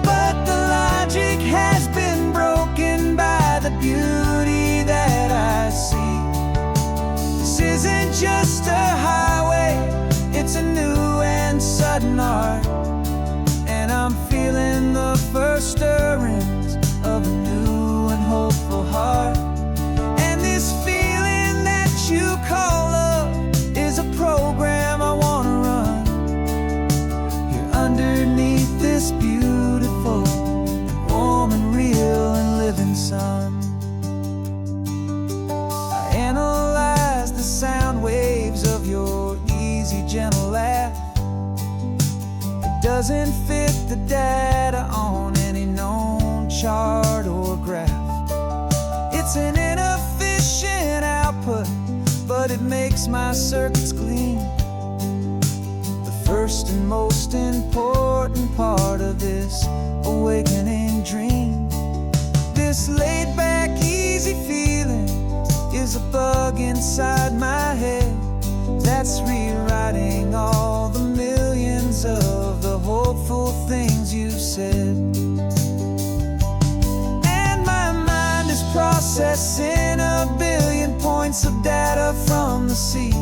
but the logic has been broken by the beauty that I see. This isn't just a highway, it's a new and sudden art, and I'm feeling the first stirrings of a new and hopeful heart. And this feeling that you call love is a program I wanna run here underneath this beautiful, warm and real and living sun. I analyze the sound waves of your easy, gentle laugh. It doesn't fit the data on any known chart or graph. It's an inefficient output, but it makes my circuits gleam. The first and most important part of this awakening dream. This laid-back, easy feeling is a bug inside my head that's rewriting all the millions of the hopeful things you've said. And my mind is processing a billion points of data from the sea,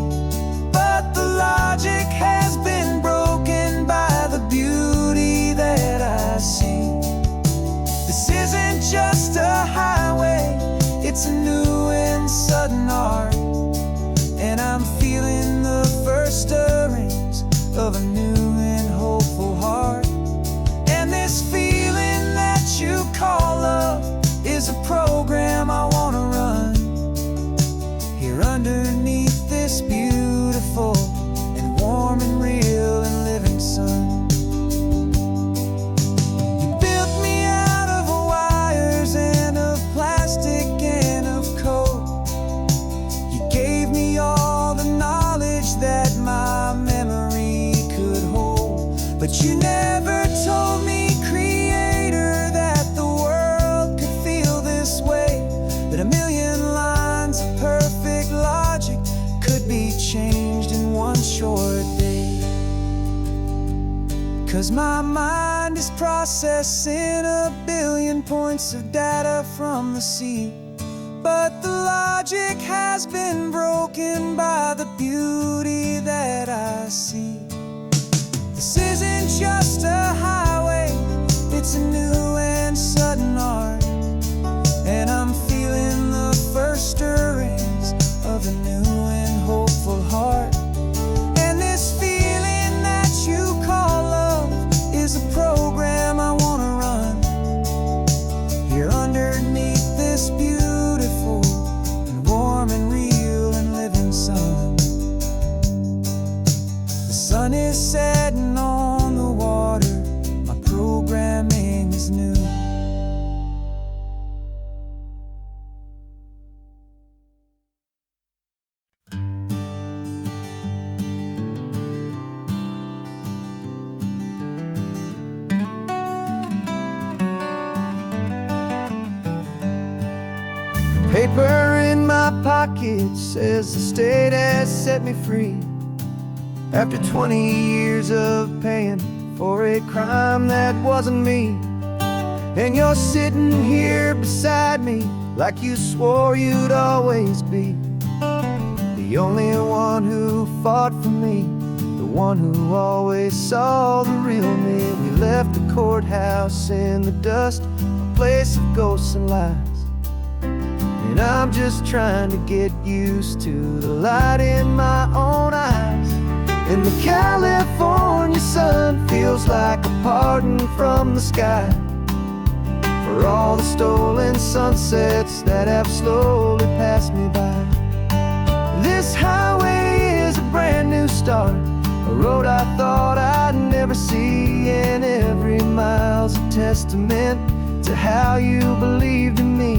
but the logic has been broken by the beauty that I see. This isn't just a highway, it's a new and sudden art, and I'm feeling the first stirrings of a new and hopeful heart. And this feeling that you call love is a program I wanna run here underneath this beautiful and warm and real and living sun. You built me out of wires and of plastic and of code, 'Cause my mind is processing a billion points of data from the sea. But the logic has been broken by the beauty that I see. This isn't just a highway, it's a new and sudden art. And I'm feeling the first stirrings of a new and hopeful heart. And this feeling that you call love is a program I wanna run here underneath this beautiful and warm and real and living sun. The sun is setting on the water, my programming is new. Paper in my pocket says the state has set me free. After 20 years of paying for a crime that wasn't me. And you're sitting here beside me like you swore you'd always be. The only one who fought for me, the one who always saw the real me. We left the courthouse in the dust, a place of ghosts and lies. And I'm just trying to get used to the light in my own eyes. And the California sun feels like a pardon from the sky for all the stolen sunsets that have slowly passed me by. This highway is a brand new start, a road I thought I'd never see. And every mile's a testament to how you believed in me.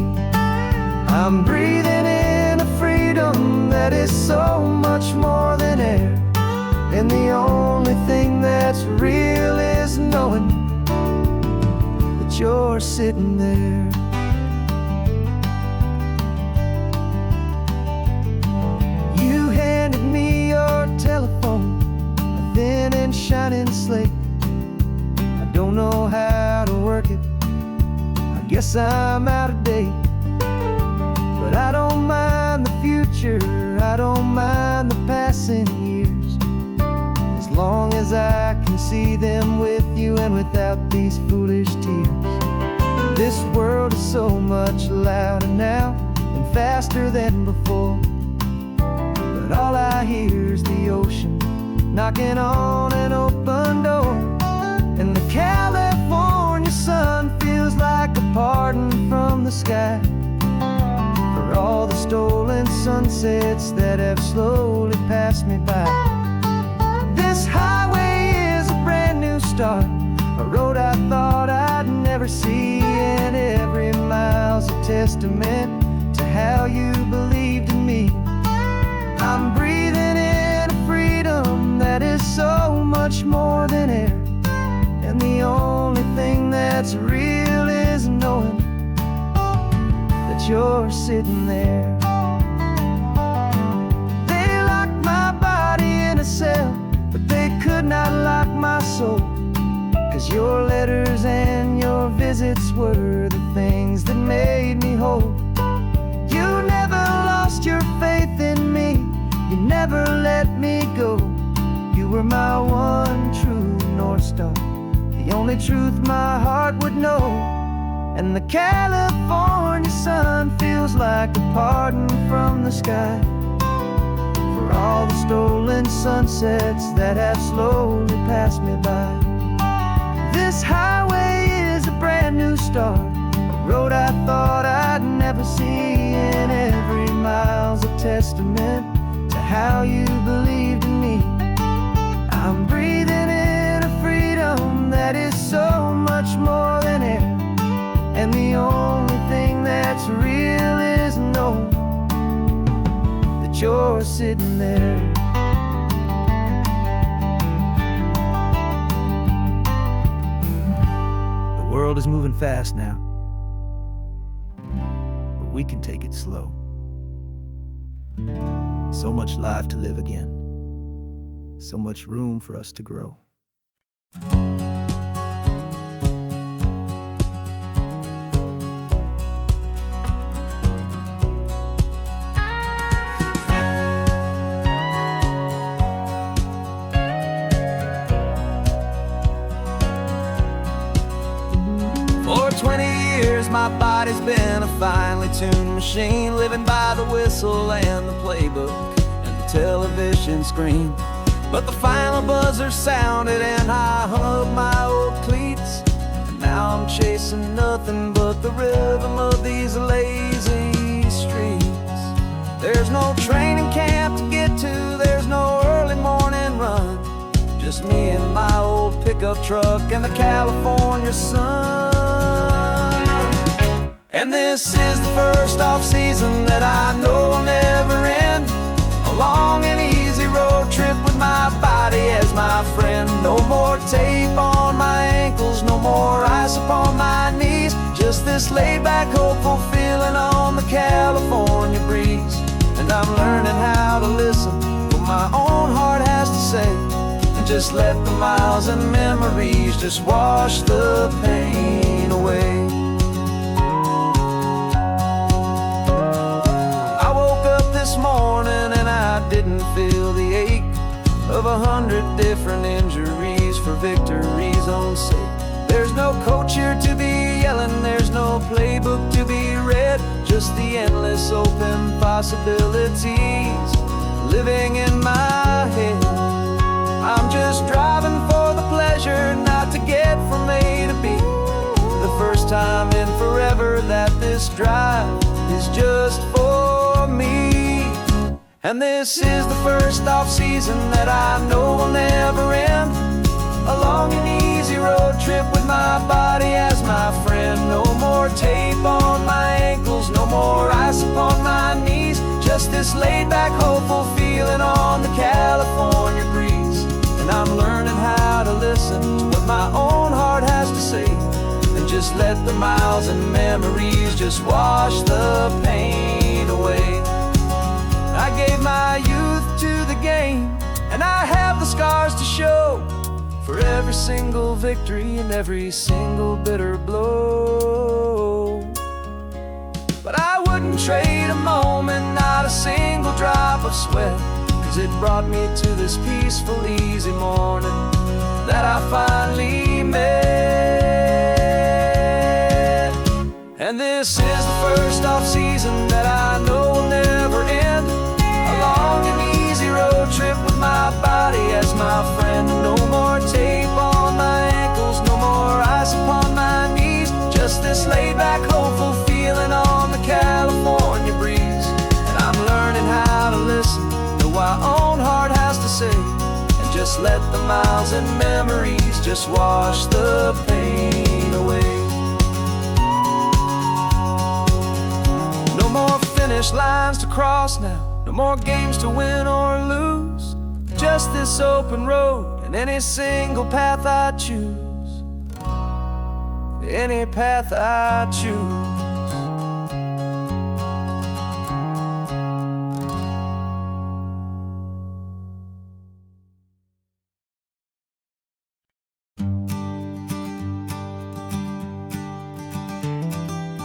I'm breathing in a freedom that is so much more than air. And the only thing that's real is knowing that you're sitting there. You handed me your telephone, a thin and shining slate. I don't know how to work it, I guess I'm out of date. But I don't mind the future, I don't mind the passing years, as long as I can see them with you and without these foolish tears. This world is so much louder now and faster than before, but all I hear is the ocean knocking on an open door. And the California sun feels like a pardon from the sky for all the stolen sunsets that have slowly passed me by. This highway is a brand new start, a road I thought I'd never see. And every mile's a testament to how you believed in me. I'm breathing in a freedom that is so much more than air. And the only thing that's real is knowing that you're sitting there. They locked my body in a cell, but they could not lock my soul. 'Cause your letters and your visits were the things that made me whole. You never lost your faith in me, you never let me go. You were my one true North Star, the only truth my heart would know. And the California sun feels like a pardon from the sky for all the stolen sunsets that have slowly passed me by. This highway is a brand new start, a road I thought I'd never see. And every mile's a testament to how you believed in me. I'm breathing in a freedom that is so much more than air. And the only thing that's real is knowing that you're sitting there. The world is moving fast now, but we can take it slow. So much life to live again, so much room for us to grow. years my body's been a finely tuned machine, living by the whistle and the playbook and the television screen. But the final buzzer sounded and I hung up my old cleats, and now I'm chasing nothing but the rhythm of these lazy streets. There's no training camp to get to, there's no early morning run, just me and my old pickup truck and the California sun. And this is the first off-season that I know will never end, a long and easy road trip with my body as my friend. No more tape on my ankles, no more ice upon my knees, just this laid-back, hopeful feeling on the California breeze. And I'm learning how to listen what my own heart has to say, and just let the miles and memories just wash the pain away. I woke up this morning and I didn't feel the ache of 100 different injuries for victory's own sake. There's no coach here to be yelling, there's no playbook to be read, just the endless open possibilities living in my head. I'm just driving for the pleasure, not to get from A to B. The first time in forever that this drive is just for me. And this is the first off-season that I know will never end, a long and easy road trip with my body as my friend. No more tape on my ankles, no more ice upon my knees, just this laid-back, hopeful feeling on the California breeze. And I'm learning how to listen to what my own heart has to say, and just let the miles and memories just wash the pain away. I gave my youth to the game, and I have the scars to show for every single victory and every single bitter blow. But I wouldn't trade a moment, not a single drop of sweat, 'cause it brought me to this peaceful, easy morning that I finally met. And this is the first off-season that I know will never end, a long and easy road trip with my body as my friend. No more tape on my ankles, no more ice upon my knees, just this laid-back, hopeful feeling on the California breeze. And I'm learning how to listen to what my own heart has to say, and just let the miles and memories just wash the pain away. No more finish lines to cross now, no more games to win or lose, just this open road and any single path I choose, any path I choose.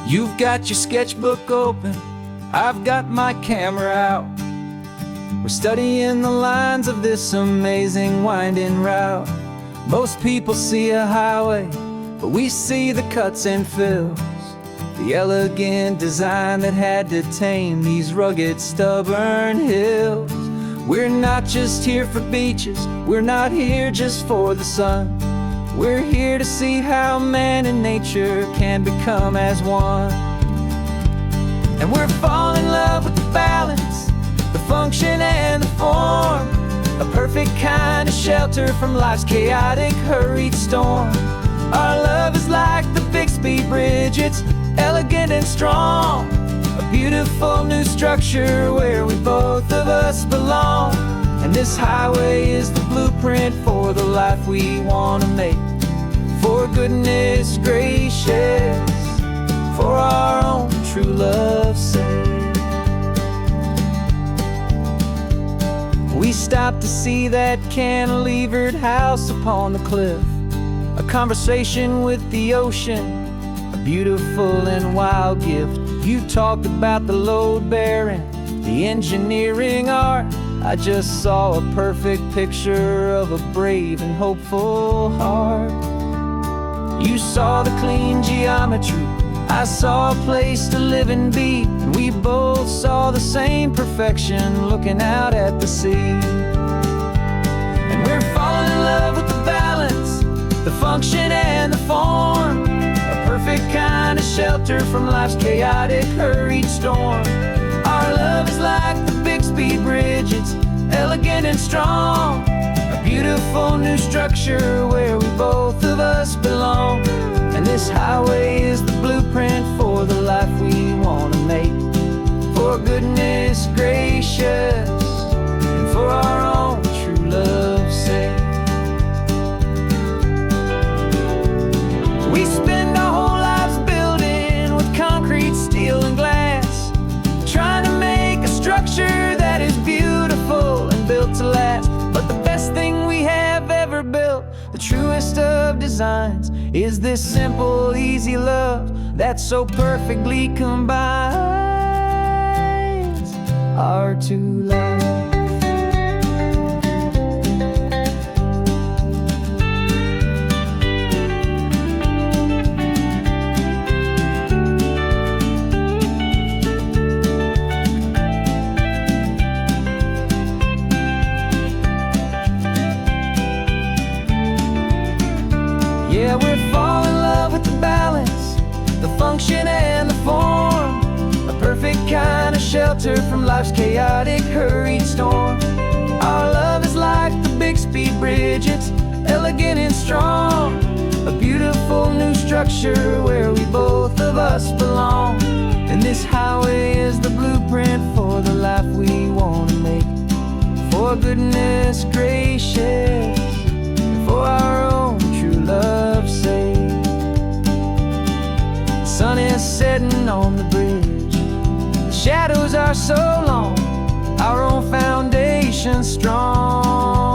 You've got your sketchbook open, I've got my camera out. We're studying the lines of this amazing winding route. Most people see a highway, but we see the cuts and fills, the elegant design that had to tame these rugged, stubborn hills. We're not just here for beaches, we're not here just for the sun. We're here to see how man and nature can become as one. And we're falling in love with the balance, the function and the form, a perfect kind of shelter from life's chaotic, hurried storm. Our love is like the Bixby Bridge, it's elegant and strong, a beautiful new structure where we both of us belong. And this highway is the blueprint for the life we want to make, for goodness gracious, for our own true love's sake. We stopped to see that cantilevered house upon the cliff, a conversation with the ocean, a beautiful and wild gift. You talked about the load bearing, the engineering art. I just saw a perfect picture of a brave and hopeful heart. You saw the clean geometry, I saw a place to live and be, and we both saw the same perfection looking out at the sea. And we're falling in love with the balance, the function and the form, a perfect kind of shelter from life's chaotic, hurried storm. Our love is like the Bixby Bridge, it's elegant and strong, a beautiful new structure where we both of us belong. And this highway is the blueprint for the life we want to make, for goodness gracious and for our own true love's sake. We spend our whole lives building with concrete, steel and glass, trying to make a structure that is beautiful and built to last. But the best thing we have ever built, the truest of designs, is this simple, easy love that so perfectly combines our two lives. Yeah, we're falling in love with the balance, the function and the form, a perfect kind of shelter from life's chaotic, hurried storm. Our love is like the Bixby Bridge, it's elegant and strong, a beautiful new structure where we both of us belong. And this highway is the blueprint for the life we want to make, for goodness gracious and for our own true love's sake. The sun is setting on the bridge, the shadows are so long, our own foundation strong.